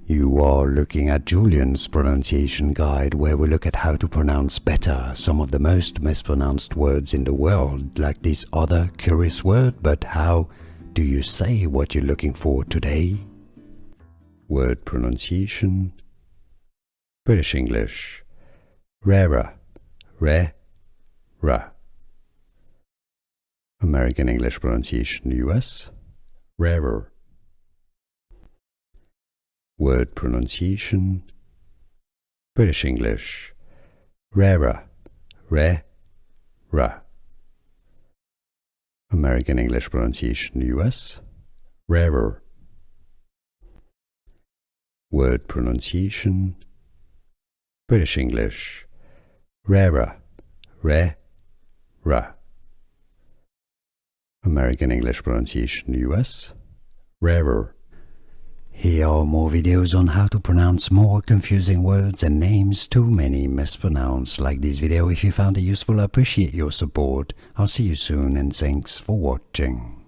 You are looking at Julian's pronunciation guide, where we look at how to pronounce better some of the most mispronounced words in the world, like this other curious word. But how do you say what you're looking for today? Word pronunciation. British English. Rarer, ra. American English pronunciation US. Rarer. Word pronunciation. British English. Rarer, ra. American English pronunciation US. Rarer. Word pronunciation. British English. Rarer, ra. American English pronunciation US. Rarer. Here are more videos on how to pronounce more confusing words and names too many mispronounced. Like this video if you found it useful. I appreciate your support. I'll see you soon and thanks for watching.